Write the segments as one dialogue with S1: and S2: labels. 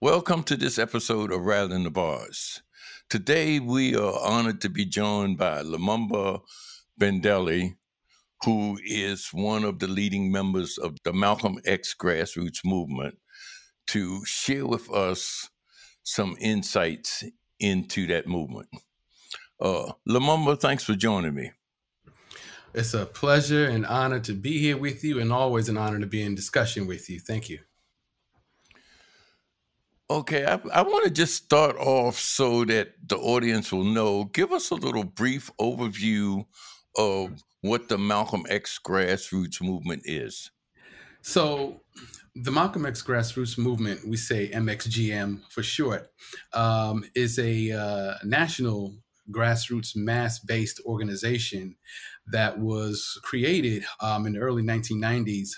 S1: Welcome to this episode of Rattling the Bars. Today we are honored to be joined by Lumumba Bandele, who is one of the leading members of the Malcolm X Grassroots Movement, to share with us some insights into that movement. Lumumba, thanks for joining me.
S2: It's a pleasure and honor to be here with you, and always an honor to be in discussion with you. Thank you.
S1: Okay, I want to just start off so that the audience will know. Give us a little brief overview of what the Malcolm X Grassroots Movement is.
S2: So the Malcolm X Grassroots Movement, we say MXGM for short, is a national grassroots mass-based organization that was created in the early 1990s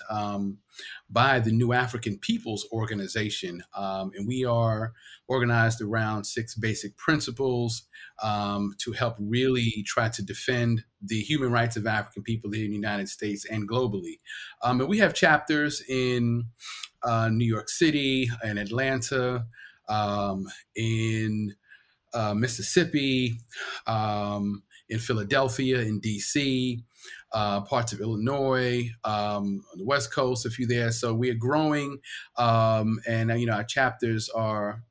S2: by the New African Peoples Organization. And we are organized around 6 basic principles to help really try to defend the human rights of African people here in the United States and globally. And we have chapters in New York City, in Atlanta, in Mississippi, in Philadelphia, in DC, parts of Illinois, on the West Coast, a few there. So we are growing, and our chapters are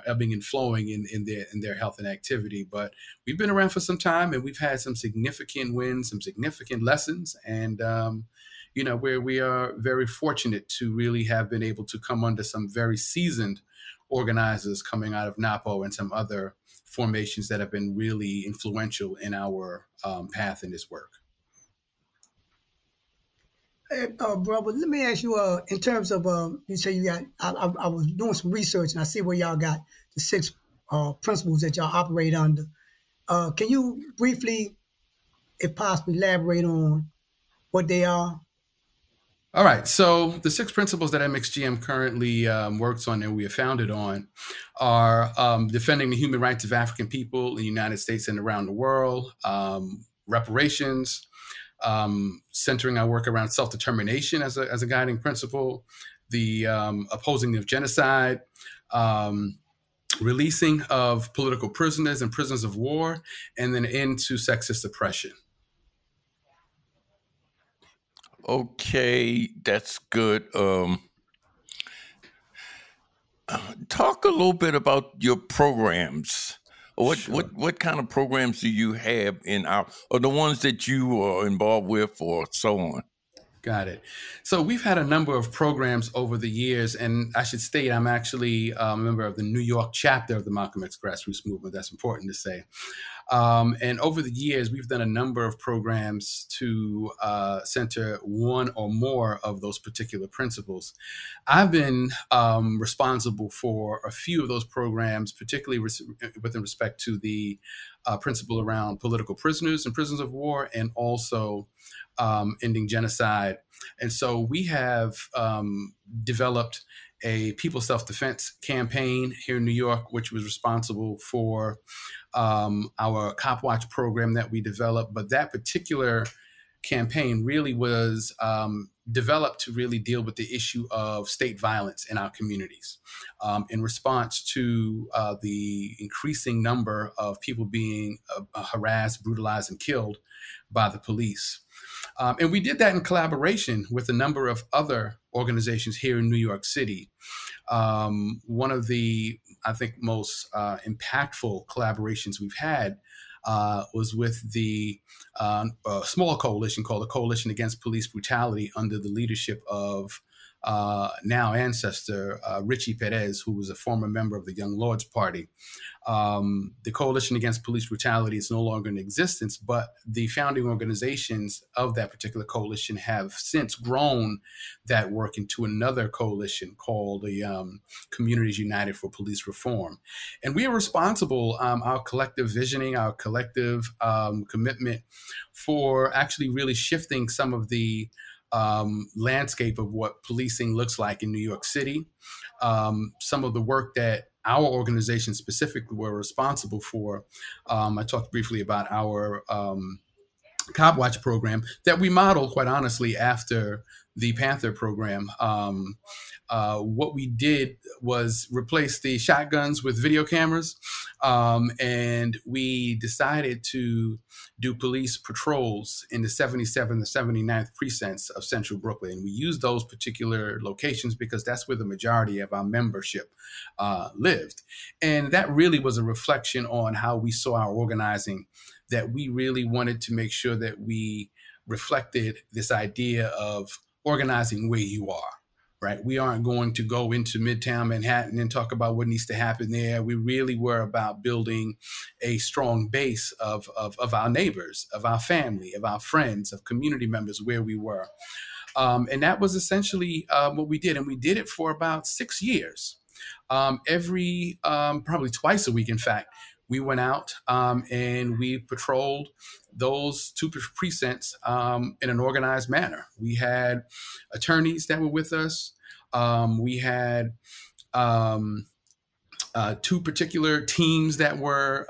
S2: ebbing and flowing in their health and activity. But we've been around for some time, and we've had some significant wins, some significant lessons, and where we are very fortunate to really have been able to come under some very seasoned organizers coming out of NAPO and some other formations that have been really influential in our path in this work.
S3: Hey, brother, let me ask you, in terms of, you say you got, I was doing some research and I see where y'all got the 6 principles that y'all operate under. Can you briefly, if possible, elaborate on what they are?
S2: All right. So the 6 principles that MXGM currently works on and we are founded on are defending the human rights of African people in the United States and around the world, reparations, centering our work around self-determination as a guiding principle, the opposing of genocide, releasing of political prisoners and prisoners of war, and then end to sexist oppression.
S1: Okay, that's good. Talk a little bit about your programs. What kind of programs do you have or the ones that you are involved with, or so on?
S2: Got it. So we've had a number of programs over the years, and I should state I'm actually a member of the New York chapter of the Malcolm X Grassroots Movement. That's important to say. And over the years, we've done a number of programs to center one or more of those particular principles. I've been responsible for a few of those programs, particularly with respect to the principle around political prisoners and prisoners of war, and also ending genocide. And so we have developed a people self-defense campaign here in New York, which was responsible for our Cop Watch program that we developed. But that particular campaign really was developed to really deal with the issue of state violence in our communities in response to the increasing number of people being harassed, brutalized, and killed by the police. And we did that in collaboration with a number of other organizations here in New York City. One of the, I think, most impactful collaborations we've had was with the small coalition called the Coalition Against Police Brutality, under the leadership of now ancestor Richie Perez, who was a former member of the Young Lords Party. The Coalition Against Police Brutality is no longer in existence, but the founding organizations of that particular coalition have since grown that work into another coalition called the Communities United for Police Reform. And we are responsible, our collective visioning, our collective commitment, for actually really shifting some of the landscape of what policing looks like in New York City. Some of the work that our organization specifically were responsible for. I talked briefly about our Cop Watch program that we modeled, quite honestly, after the Panther program. What we did was replace the shotguns with video cameras, and we decided to do police patrols in the 77th and 79th precincts of Central Brooklyn. We used those particular locations because that's where the majority of our membership lived. And that really was a reflection on how we saw our organizing, that we really wanted to make sure that we reflected this idea of organizing where you are, right? We aren't going to go into Midtown Manhattan and talk about what needs to happen there. We really were about building a strong base of our neighbors, of our family, of our friends, of community members where we were. And that was essentially what we did. And we did it for about 6 years. Every, probably twice a week, in fact, we went out and we patrolled those 2 precincts in an organized manner. We had attorneys that were with us. We had 2 particular teams that were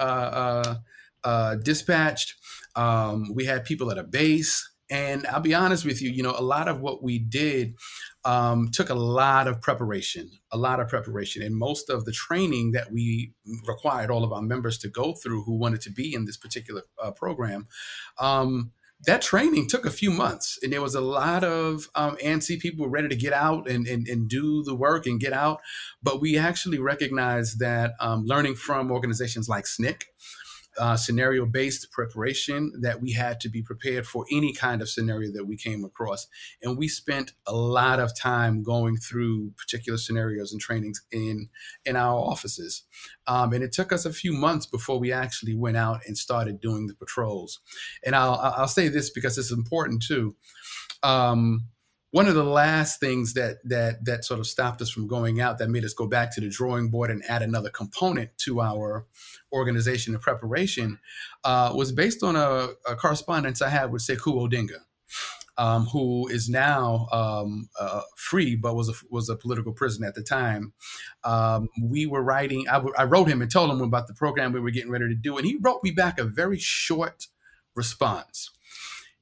S2: dispatched. We had people at a base. And I'll be honest with you, a lot of what we did took a lot of preparation. And most of the training that we required all of our members to go through who wanted to be in this particular program, that training took a few months. And there was a lot of antsy people ready to get out and do the work and get out. But we actually recognized that learning from organizations like SNCC, scenario-based preparation, that we had to be prepared for any kind of scenario that we came across. And we spent a lot of time going through particular scenarios and trainings in our offices. And it took us a few months before we actually went out and started doing the patrols. And I'll say this because it's important too. One of the last things that sort of stopped us from going out, that made us go back to the drawing board and add another component to our organization and preparation, was based on a correspondence I had with Sekou Odinga, who is now free, but was a political prisoner at the time. We were writing, I wrote him and told him about the program we were getting ready to do, and he wrote me back a very short response.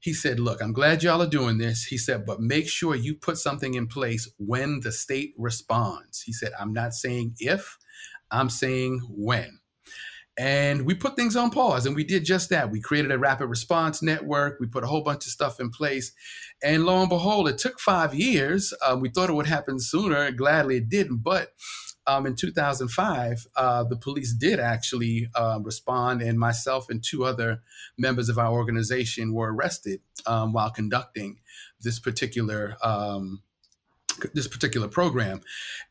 S2: He said, look, I'm glad y'all are doing this. He said, but make sure you put something in place when the state responds. He said, I'm not saying if, I'm saying when. And we put things on pause, and we did just that. We created a rapid response network. We put a whole bunch of stuff in place. And lo and behold, it took 5 years. We thought it would happen sooner. Gladly it didn't. But in 2005, the police did actually respond, and myself and 2 other members of our organization were arrested while conducting this particular program.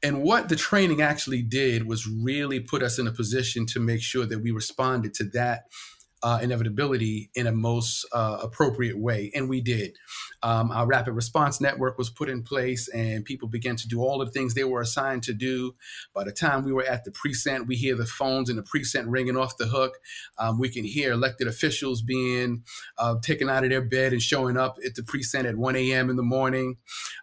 S2: And what the training actually did was really put us in a position to make sure that we responded to that inevitability in a most appropriate way. And we did. Our rapid response network was put in place, and people began to do all the things they were assigned to do. By the time we were at the precinct, we hear the phones in the precinct ringing off the hook. We can hear elected officials being taken out of their bed and showing up at the precinct at 1 a.m. in the morning.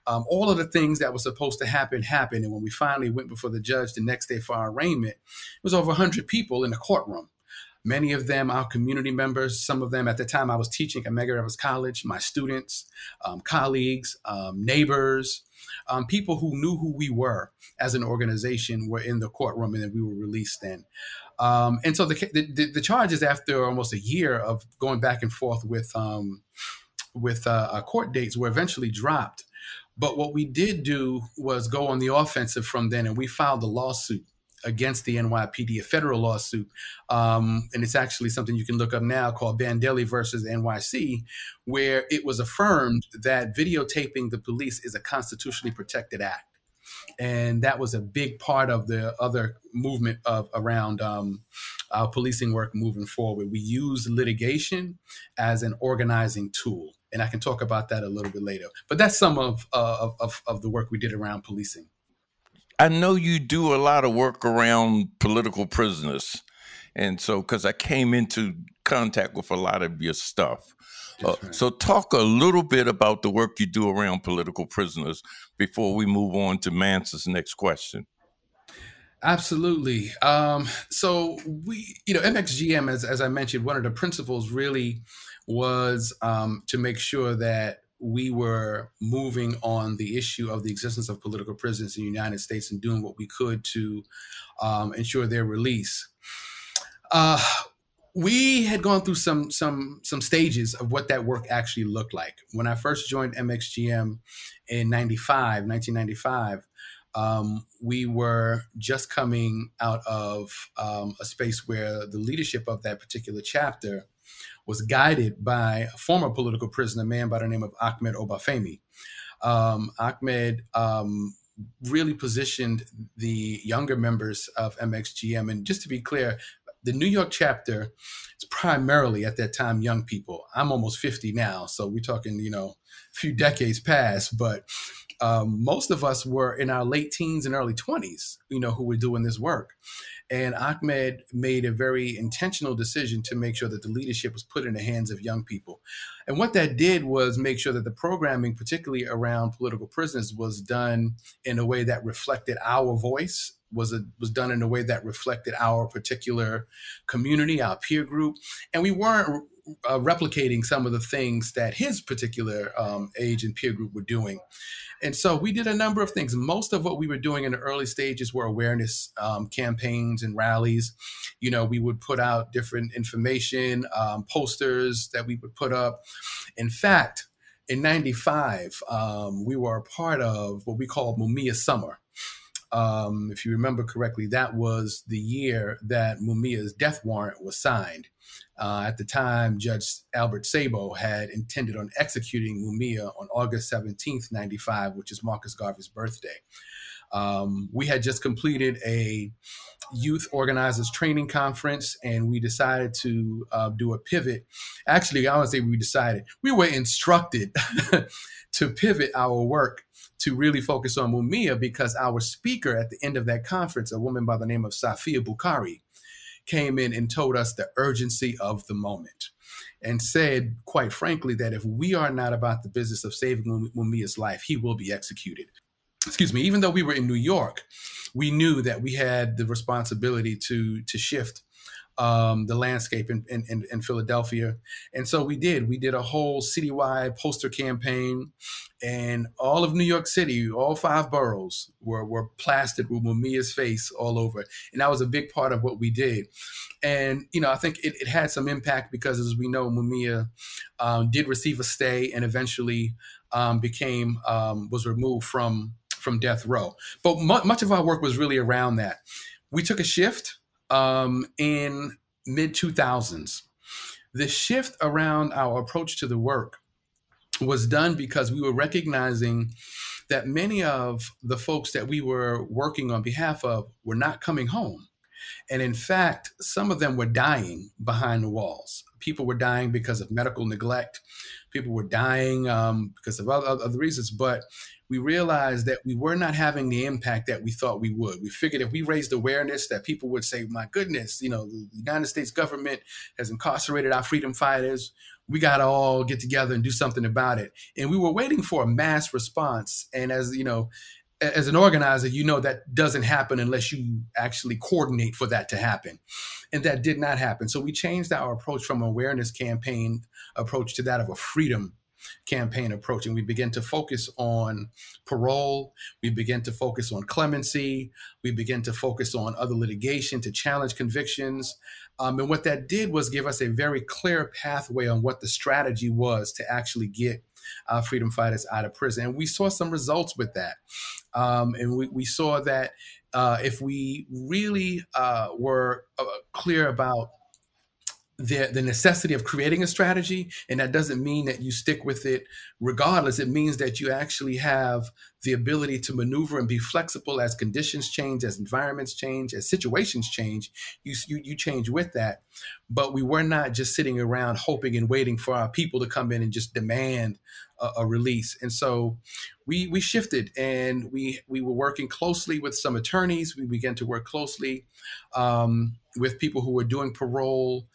S2: All of the things that were supposed to happen happened. And when we finally went before the judge the next day for our arraignment, it was over 100 people in the courtroom. Many of them, our community members, some of them at the time I was teaching at Medgar Evers College, my students, colleagues, neighbors, people who knew who we were as an organization were in the courtroom, and then we were released then. And so the charges, after almost a year of going back and forth with court dates, were eventually dropped. But what we did do was go on the offensive from then, and we filed a lawsuit against the NYPD, a federal lawsuit. And it's actually something you can look up now, called Bandele versus NYC, where it was affirmed that videotaping the police is a constitutionally protected act. And that was a big part of the other movement around our policing work moving forward. We use litigation as an organizing tool. And I can talk about that a little bit later. But that's some of the work we did around policing.
S1: I know you do a lot of work around political prisoners. And so, because I came into contact with a lot of your stuff. Right. So talk a little bit about the work you do around political prisoners before we move on to Mansa's next question.
S2: Absolutely. So we, MXGM, as I mentioned, one of the principles really was to make sure that we were moving on the issue of the existence of political prisoners in the United States and doing what we could to ensure their release. We had gone through some stages of what that work actually looked like. When I first joined MXGM in 1995, we were just coming out of a space where the leadership of that particular chapter was guided by a former political prisoner, a man by the name of Ahmed Obafemi. Ahmed really positioned the younger members of MXGM. And just to be clear, the New York chapter is primarily at that time young people. I'm almost 50 now, so we're talking, a few decades past, but most of us were in our late teens and early 20s, who were doing this work. And Ahmed made a very intentional decision to make sure that the leadership was put in the hands of young people. And what that did was make sure that the programming, particularly around political prisoners, was done in a way that reflected our voice, was done in a way that reflected our particular community, our peer group. And we weren't replicating some of the things that his particular age and peer group were doing. And so we did a number of things. Most of what we were doing in the early stages were awareness campaigns and rallies. We would put out different information, posters that we would put up. In fact, in 95, we were a part of what we called Mumia Summer. If you remember correctly, that was the year that Mumia's death warrant was signed. At the time, Judge Albert Sabo had intended on executing Mumia on August 17th, 95, which is Marcus Garvey's birthday. We had just completed a youth organizers training conference, and we decided to do a pivot. Actually, I want to say we were instructed to pivot our work to really focus on Mumia, because our speaker at the end of that conference, a woman by the name of Safia Bukhari, came in and told us the urgency of the moment and said, quite frankly, that if we are not about the business of saving Mumia's life, he will be executed. Excuse me. Even though we were in New York, we knew that we had the responsibility to shift the landscape in Philadelphia. And so we did. We did a whole citywide poster campaign, and all of New York City, all 5 boroughs were plastered with Mumia's face all over. And that was a big part of what we did. And, I think it had some impact because, as we know, Mumia did receive a stay and eventually was removed from death row. But much of our work was really around that. We took a shift in mid-2000s. The shift around our approach to the work was done because we were recognizing that many of the folks that we were working on behalf of were not coming home. And in fact, some of them were dying behind the walls. People were dying because of medical neglect. People were dying because of other reasons. But we realized that we were not having the impact that we thought we would. We figured if we raised awareness, that people would say, my goodness, the United States government has incarcerated our freedom fighters. We got to all get together and do something about it. And we were waiting for a mass response. And as an organizer, that doesn't happen unless you actually coordinate for that to happen. And that did not happen. So we changed our approach from an awareness campaign approach to that of a freedom campaign approach. And we began to focus on parole. We began to focus on clemency. We began to focus on other litigation to challenge convictions. And what that did was give us a very clear pathway on what the strategy was to actually get freedom fighters out of prison. And we saw some results with that. And we saw that if we really were clear about the necessity of creating a strategy, and that doesn't mean that you stick with it regardless. It means that you actually have the ability to maneuver and be flexible as conditions change, as environments change, as situations change. You change with that. But we were not just sitting around hoping and waiting for our people to come in and just demand a release. And so we shifted, and we were working closely with some attorneys. We began to work closely with people who were doing parole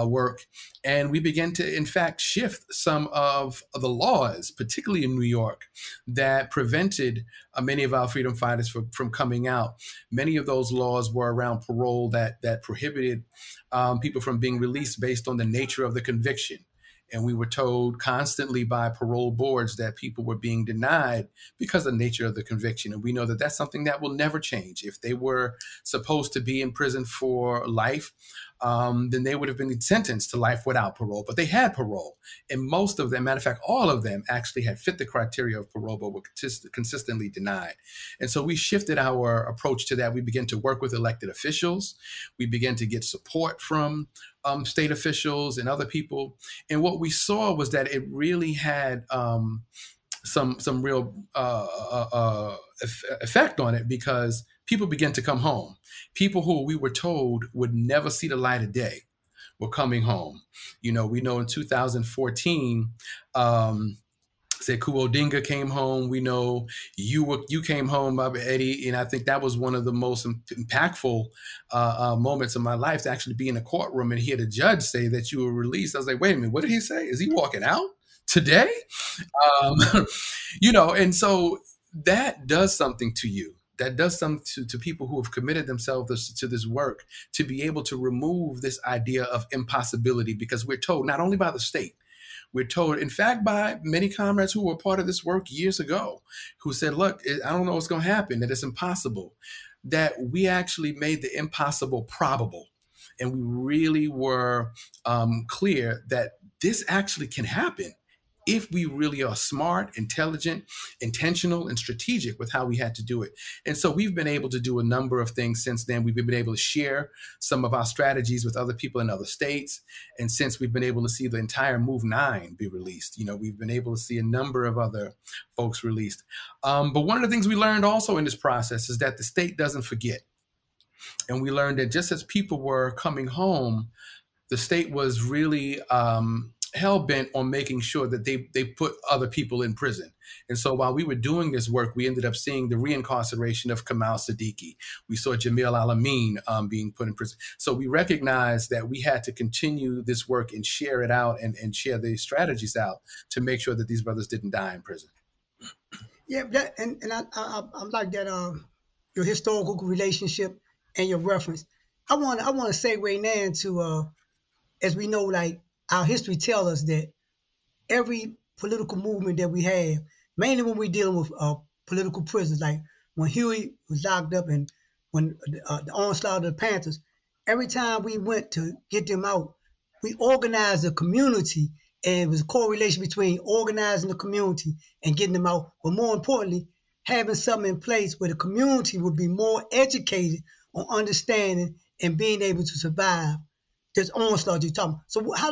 S2: work. And we began to, in fact, shift some of the laws, particularly in New York, that prevented many of our freedom fighters from coming out. Many of those laws were around parole that prohibited people from being released based on the nature of the conviction. And we were told constantly by parole boards that people were being denied because of the nature of the conviction. And we know that that's something that will never change. If they were supposed to be in prison for life, then they would have been sentenced to life without parole. But they had parole. And most of them, matter of fact, all of them actually had fit the criteria of parole, but were consistently denied. And so we shifted our approach to that. We began to work with elected officials. We began to get support from state officials and other people. And what we saw was that it really had some real effect on it, because people began to come home. People who we were told would never see the light of day were coming home. You know, we know in 2014, Sekou Odinga came home. We know you came home, Eddie, and I think that was one of the most impactful moments of my life, to actually be in a courtroom and hear the judge say that you were released. I was like, wait a minute, what did he say? Is he walking out today? You know, and so that does something to you. That does something to people who have committed themselves to this work, to be able to remove this idea of impossibility, because we're told, not only by the state, we're told, in fact, by many comrades who were part of this work years ago, who said, look, I don't know what's going to happen, that it's impossible, that we actually made the impossible probable. And we really were clear that this actually can happen if we really are smart, intelligent, intentional, and strategic with how we had to do it. And so we've been able to do a number of things since then. We've been able to share some of our strategies with other people in other states. And since we've been able to see the entire Move 9 be released, you know, we've been able to see a number of other folks released. But one of the things we learned also in this process is that the state doesn't forget. And we learned that just as people were coming home, the state was really hell-bent on making sure that they put other people in prison. And so while we were doing this work, we ended up seeing the reincarceration of Kamal Siddiqui. We saw Jamil Al-Amin being put in prison. So we recognized that we had to continue this work and share it out and share the strategies out to make sure that these brothers didn't die in prison.
S3: Yeah, and I like that your historical relationship and your reference. I want to segue now to as we know, like, our history tells us that every political movement that we have, mainly when we're dealing with political prisoners, like when Huey was locked up and when the onslaught of the Panthers, every time we went to get them out, we organized a community, and it was a correlation between organizing the community and getting them out, but more importantly, having something in place where the community would be more educated on understanding and being able to survive this onslaught you're talking about. So how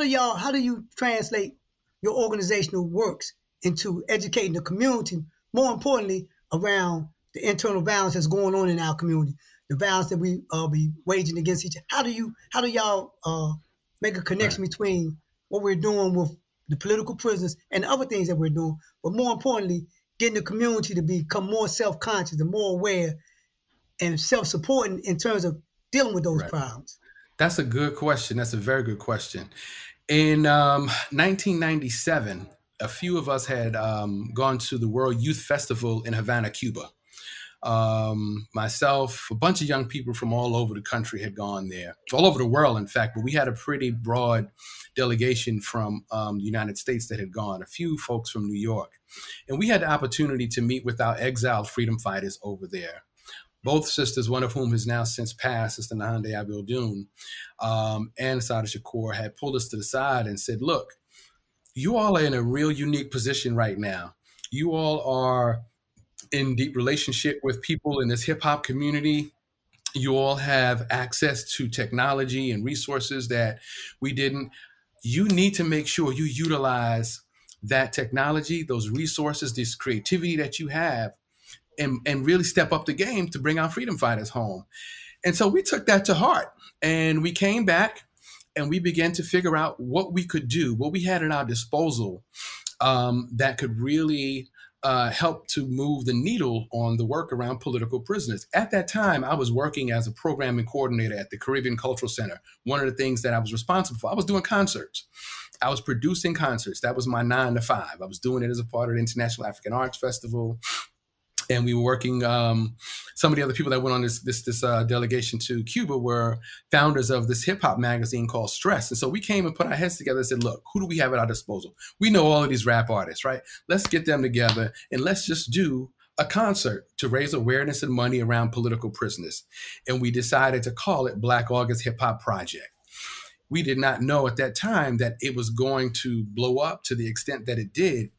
S3: do you translate your organizational works into educating the community, more importantly, around the internal violence that's going on in our community, the violence that we be waging against each other? How do y'all make a connection between what we're doing with the political prisoners and the other things that we're doing, but more importantly, getting the community to become more self-conscious and more aware and self-supporting in terms of dealing with those problems?
S2: That's a good question. That's a very good question. In 1997, a few of us had gone to the World Youth Festival in Havana, Cuba. Myself, a bunch of young people from all over the country had gone there, all over the world, in fact, but we had a pretty broad delegation from the United States that had gone, a few folks from New York. And we had the opportunity to meet with our exiled freedom fighters over there. Both sisters, one of whom has now since passed, Sister Nahande Abiodun and Sada Shakur, had pulled us to the side and said, look, you all are in a real unique position right now. You all are in deep relationship with people in this hip hop community. You all have access to technology and resources that we didn't. You need to make sure you utilize that technology, those resources, this creativity that you have, and really step up the game to bring our freedom fighters home. And so we took that to heart, and we came back and we began to figure out what we could do, what we had at our disposal that could really help to move the needle on the work around political prisoners. At that time, I was working as a programming coordinator at the Caribbean Cultural Center. One of the things that I was responsible for, I was doing concerts. I was producing concerts. That was my 9 to 5. I was doing it as a part of the International African Arts Festival. And we were working. Some of the other people that went on this delegation to Cuba were founders of this hip hop magazine called Stress. And so we came and put our heads together and said, look, who do we have at our disposal? We know all of these rap artists, right? Let's get them together and let's just do a concert to raise awareness and money around political prisoners. And we decided to call it Black August Hip Hop Project. We did not know at that time that it was going to blow up to the extent that it did.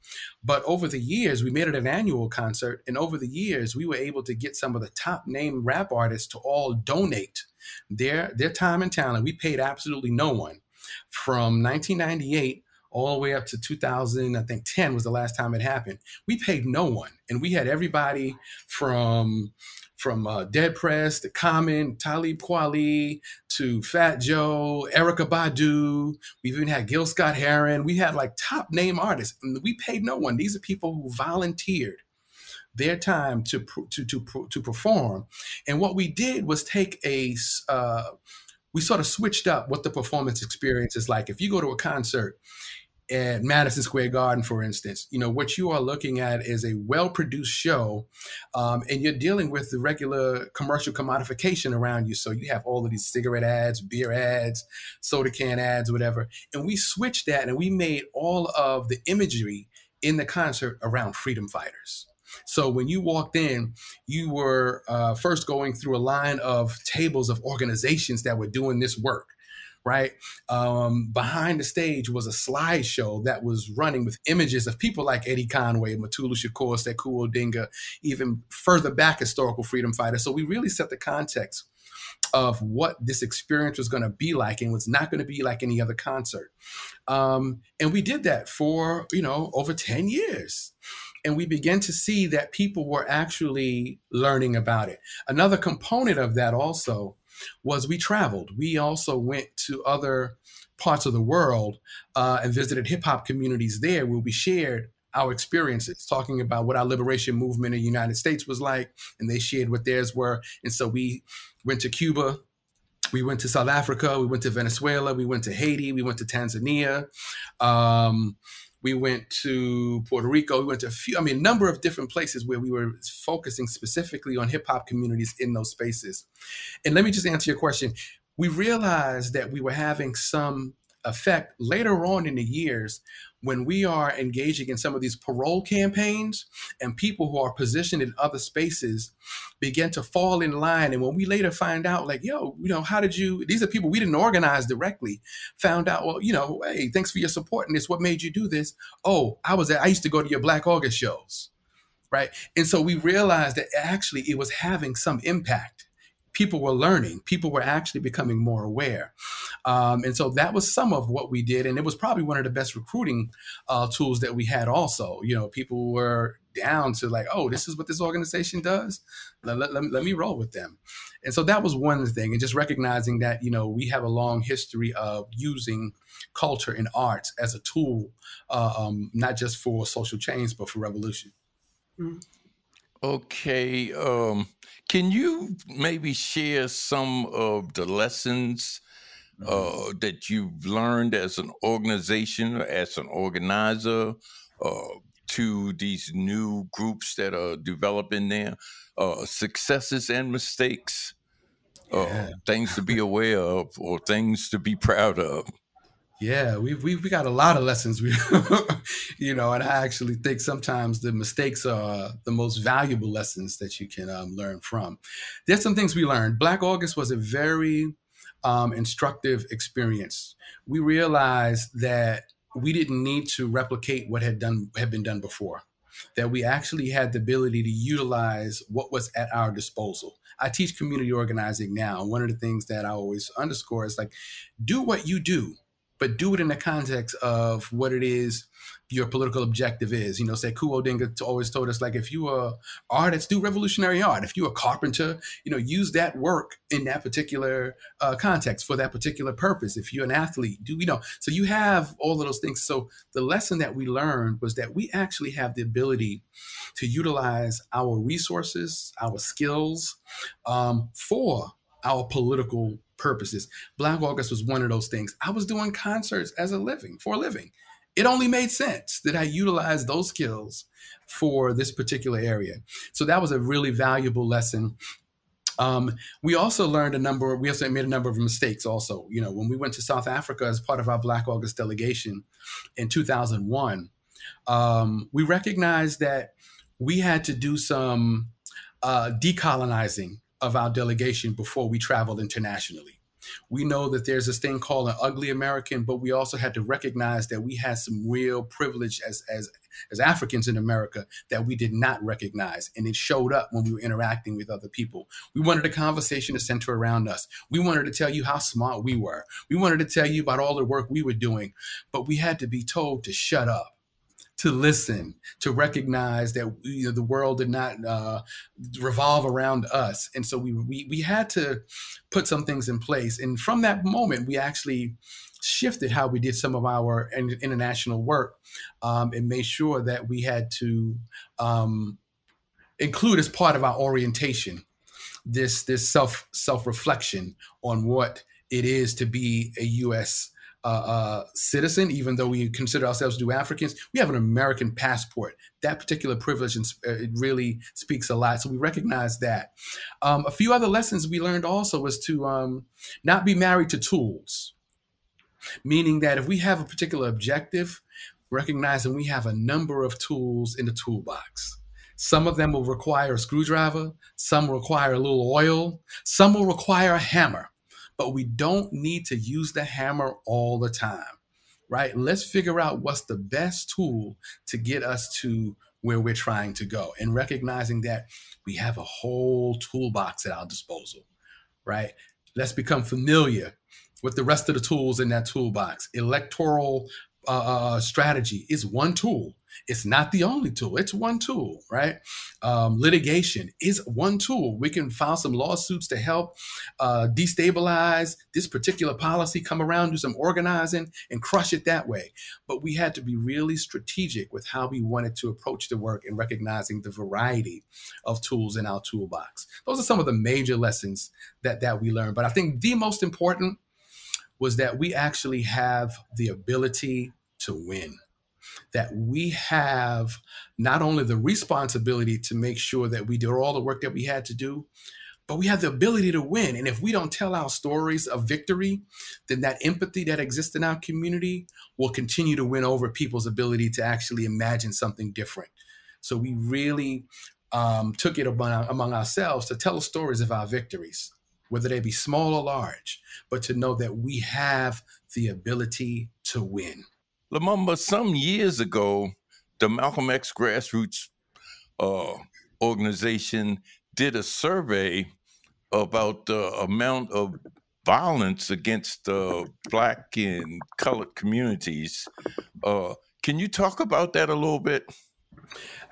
S2: But over the years, we made it an annual concert. And over the years, we were able to get some of the top name rap artists to all donate their time and talent. We paid absolutely no one. From 1998 all the way up to 2000, I think 10 was the last time it happened. We paid no one. And we had everybody from Dead Press to Common, Talib Kweli to Fat Joe, Erykah Badu. We even had Gil Scott-Heron. We had like top name artists, and we paid no one. These are people who volunteered their time to perform. And what we did was take we sort of switched up what the performance experience is like. If you go to a concert at Madison Square Garden, for instance, what you are looking at is a well-produced show, and you're dealing with the regular commercial commodification around you. So you have all of these cigarette ads, beer ads, soda can ads, whatever. And we switched that and we made all of the imagery in the concert around freedom fighters. So when you walked in, you were first going through a line of tables of organizations that were doing this work. Right. Behind the stage was a slideshow that was running with images of people like Eddie Conway, Mutulu Shakur, Sekou Odinga, even further back historical freedom fighters. So we really set the context of what this experience was going to be like and was not going to be like any other concert. And we did that for, over 10 years. And we began to see that people were actually learning about it. Another component of that also was we traveled. We also went to other parts of the world and visited hip hop communities there where we shared our experiences, talking about what our liberation movement in the United States was like, and they shared what theirs were. And so we went to Cuba, we went to South Africa, we went to Venezuela, we went to Haiti, we went to Tanzania. We went to Puerto Rico. We went to a number of different places where we were focusing specifically on hip hop communities in those spaces. And let me just answer your question. We realized that we were having some effect later on in the years when we are engaging in some of these parole campaigns and people who are positioned in other spaces begin to fall in line. And when we later find out, like, how did you, these are people we didn't organize directly, found out, well, hey, thanks for your support in this. What made you do this? Oh, I used to go to your Black August shows, right? And so we realized that actually it was having some impact. People were learning. People were actually becoming more aware. And so that was some of what we did. And it was probably one of the best recruiting tools that we had also. People were down to like, oh, this is what this organization does. Let me roll with them. And so that was one thing. And just recognizing that, we have a long history of using culture and arts as a tool, not just for social change, but for revolution.
S3: Mm-hmm.
S1: Okay. Can you maybe share some of the lessons that you've learned as an organization, as an organizer, to these new groups that are developing there? Successes and mistakes, things to be aware of or things to be proud of?
S2: Yeah, we got a lot of lessons, and I actually think sometimes the mistakes are the most valuable lessons that you can learn from. There's some things we learned. Black August was a very instructive experience. We realized that we didn't need to replicate what had been done before, that we actually had the ability to utilize what was at our disposal. I teach community organizing now. One of the things that I always underscore is like, do what you do, but do it in the context of what it is your political objective is. Sekou Odinga always told us, like, if you are an artist, do revolutionary art. If you're a carpenter, use that work in that particular context for that particular purpose. If you're an athlete, so you have all of those things. So the lesson that we learned was that we actually have the ability to utilize our resources, our skills for our political purposes. Black August was one of those things. I was doing concerts for a living. it only made sense that I utilized those skills for this particular area. So that was a really valuable lesson. We also made a number of mistakes also. You know, when we went to South Africa as part of our Black August delegation in 2001, we recognized that we had to do some decolonizing of our delegation before we traveled internationally. We know that there's this thing called an ugly American, but we also had to recognize that we had some real privilege as Africans in America that we did not recognize. And it showed up when we were interacting with other people. We wanted a conversation to center around us. We wanted to tell you how smart we were. We wanted to tell you about all the work we were doing, but we had to be told to shut up, to listen, to recognize that the world did not revolve around us. And so we had to put some things in place. And from that moment, we actually shifted how we did some of our international work, and made sure that we had to include as part of our orientation this self-reflection on what it is to be a U.S. Citizen. Even though we consider ourselves to be Africans, we have an American passport. That particular privilege it really speaks a lot. So we recognize that. A few other lessons we learned also was to not be married to tools, meaning that if we have a particular objective, recognizing we have a number of tools in the toolbox. Some of them will require a screwdriver, some will require a little oil, some will require a hammer. But we don't need to use the hammer all the time, right? Let's figure out what's the best tool to get us to where we're trying to go, and recognizing that we have a whole toolbox at our disposal, right? Let's become familiar with the rest of the tools in that toolbox. Electoral strategy is one tool. It's not the only tool. It's one tool, right? Litigation is one tool. We can file some lawsuits to help destabilize this particular policy, come around, do some organizing, and crush it that way. But we had to be really strategic with how we wanted to approach the work and recognizing the variety of tools in our toolbox. Those are some of the major lessons that we learned. But I think the most important was that we actually have the ability to win. That we have not only the responsibility to make sure that we did all the work that we had to do, but we have the ability to win. And if we don't tell our stories of victory, then that empathy that exists in our community will continue to win over people's ability to actually imagine something different. So we really took it among ourselves to tell the stories of our victories, whether they be small or large, but to know that we have the ability to win.
S1: Lumumba, some years ago, the Malcolm X Grassroots organization did a survey about the amount of violence against Black and colored communities. Can you talk about that a little bit?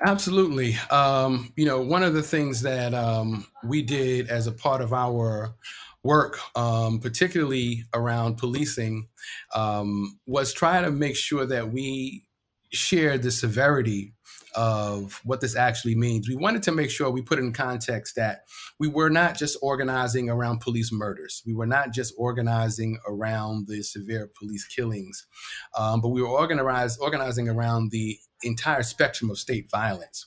S2: Absolutely. One of the things that we did as a part of our work, particularly around policing, was try to make sure that we shared the severity of what this actually means. We wanted to make sure we put in context that we were not just organizing around police murders. We were not just organizing around the severe police killings, but we were organizing around the entire spectrum of state violence.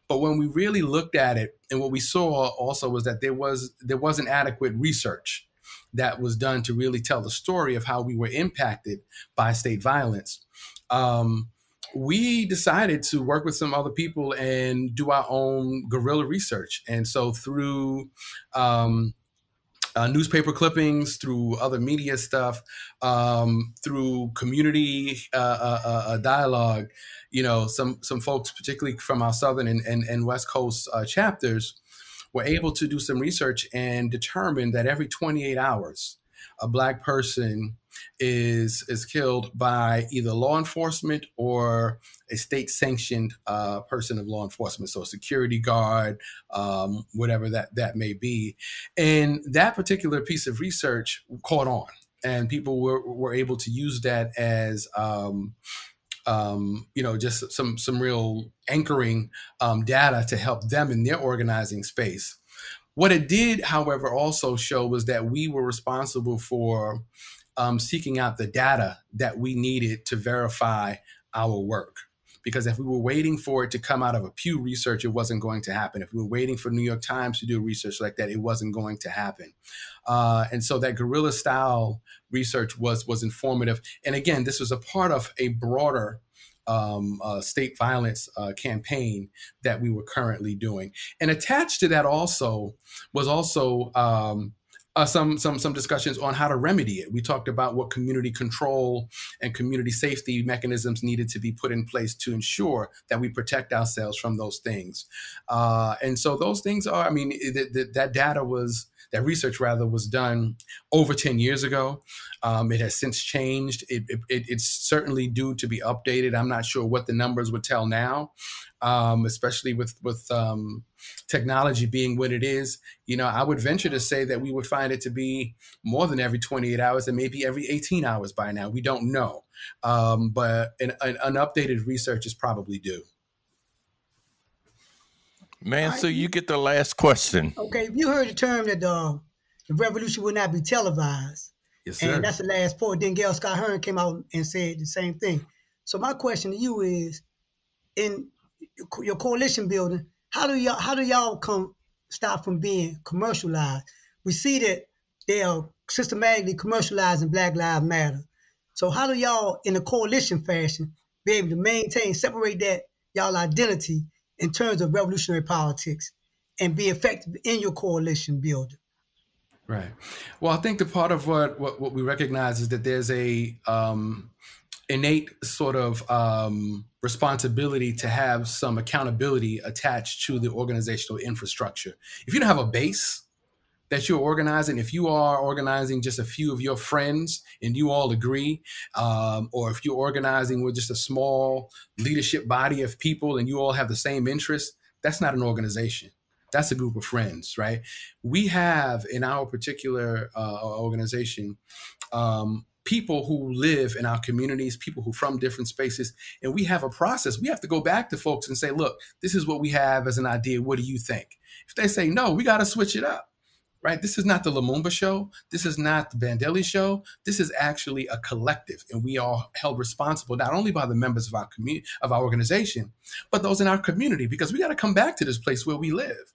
S2: But when we really looked at it, and what we saw also was that there wasn't adequate research that was done to really tell the story of how we were impacted by state violence. We decided to work with some other people and do our own guerrilla research. And so through newspaper clippings, through other media stuff, through community dialogue, some folks, particularly from our Southern and West Coast chapters, were able to do some research and determine that every 28 hours, a Black person is killed by either law enforcement or a state-sanctioned person of law enforcement, so a security guard, whatever that may be. And that particular piece of research caught on, and people were able to use that as just some real anchoring data to help them in their organizing space. What it did, however, also show was that we were responsible for seeking out the data that we needed to verify our work. Because if we were waiting for it to come out of a Pew Research, it wasn't going to happen. If we were waiting for New York Times to do research like that, it wasn't going to happen. And so that guerrilla style research was informative. And again, this was a part of a broader state violence campaign that we were currently doing. And attached to that also was some discussions on how to remedy it. We talked about what community control and community safety mechanisms needed to be put in place to ensure that we protect ourselves from those things. And so those things are, I mean, that research was done over 10 years ago. It has since changed. It's certainly due to be updated. I'm not sure what the numbers would tell now, especially with technology being what it is. You know, I would venture to say that we would find it to be more than every 28 hours and maybe every 18 hours by now. We don't know. But an updated research is probably due.
S1: Man, so you get the last question.
S3: Okay, you heard the term that the revolution will not be televised.
S2: Yes, sir.
S3: And that's the last point. Then Gail Scott Hearn came out and said the same thing. So my question to you is, in your coalition building, how do y'all stop from being commercialized? We see that they are systematically commercializing Black Lives Matter. So how do y'all, in a coalition fashion, be able to maintain, separate that y'all identity in terms of revolutionary politics and be effective in your coalition building?
S2: Right. Well, I think the part of what we recognize is that there's a innate sort of responsibility to have some accountability attached to the organizational infrastructure. If you don't have a base that you're organizing, if you are organizing just a few of your friends and you all agree, or if you're organizing with just a small leadership body of people and you all have the same interests, that's not an organization. That's a group of friends, right? We have in our particular organization, people who live in our communities, people who from different spaces, and we have a process. We have to go back to folks and say, look, this is what we have as an idea. What do you think? If they say no, we got to switch it up, right? This is not the Lumumba show. This is not the Bandele show. This is actually a collective, and we are held responsible not only by the members of our community, of our organization, but those in our community, because we got to come back to this place where we live,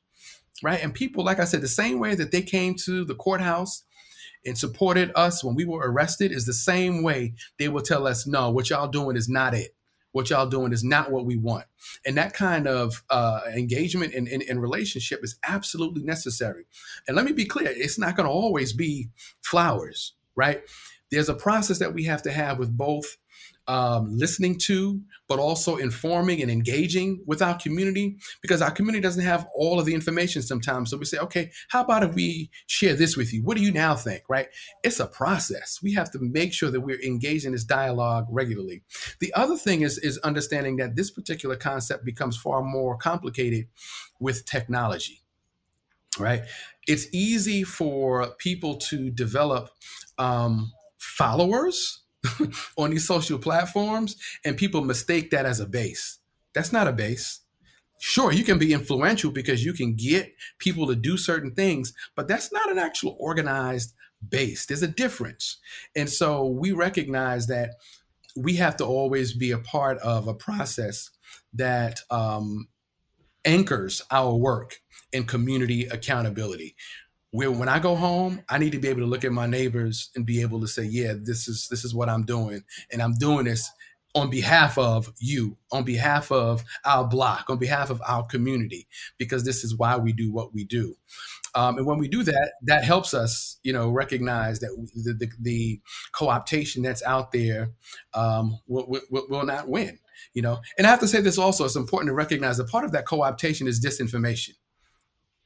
S2: right? And people, like I said, the same way that they came to the courthouse and supported us when we were arrested is the same way they will tell us, no, what y'all doing is not it. What y'all doing is not what we want. And that kind of engagement and relationship is absolutely necessary. And let me be clear, it's not going to always be flowers, right? There's a process that we have to have with both listening to, but also informing and engaging with our community, because our community doesn't have all of the information sometimes. So we say, okay, how about if we share this with you? What do you now think, right? It's a process. We have to make sure that we're engaged in this dialogue regularly. The other thing is understanding that this particular concept becomes far more complicated with technology, right? It's easy for people to develop followers on these social platforms, and people mistake that as a base. That's not a base. Sure, you can be influential because you can get people to do certain things, but that's not an actual organized base. There's a difference. And so we recognize that we have to always be a part of a process that anchors our work in community accountability. Where when I go home, I need to be able to look at my neighbors and be able to say, yeah, this is what I'm doing. And I'm doing this on behalf of you, on behalf of our block, on behalf of our community, because this is why we do what we do. And when we do that, that helps us, recognize that the co-optation that's out there will not win, And I have to say this also, it's important to recognize that part of that co-optation is disinformation.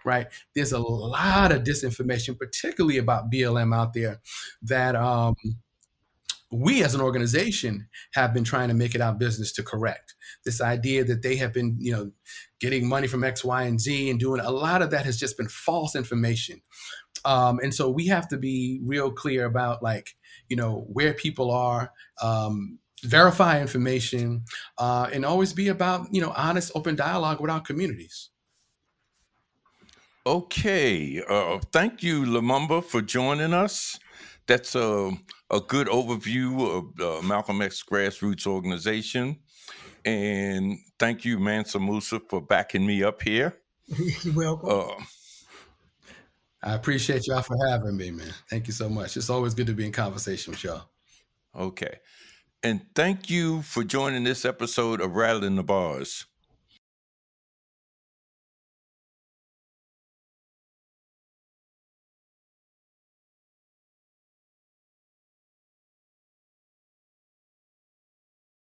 S2: Right. There's a lot of disinformation, particularly about BLM out there, that we as an organization have been trying to make it our business to correct. This idea that they have been, getting money from X, Y, and Z and doing a lot of that has just been false information. And so we have to be real clear about where people are, verify information, and always be about, honest, open dialogue with our communities.
S1: Okay. Thank you, Lumumba, for joining us That's a good overview of Malcolm X Grassroots Organization. And thank you, Mansa Musa, for backing me up here.
S3: You're welcome.
S2: I appreciate y'all for having me, man. Thank you so much. It's always good to be in conversation with y'all.
S1: Okay. And thank you for joining this episode of Rattling the Bars.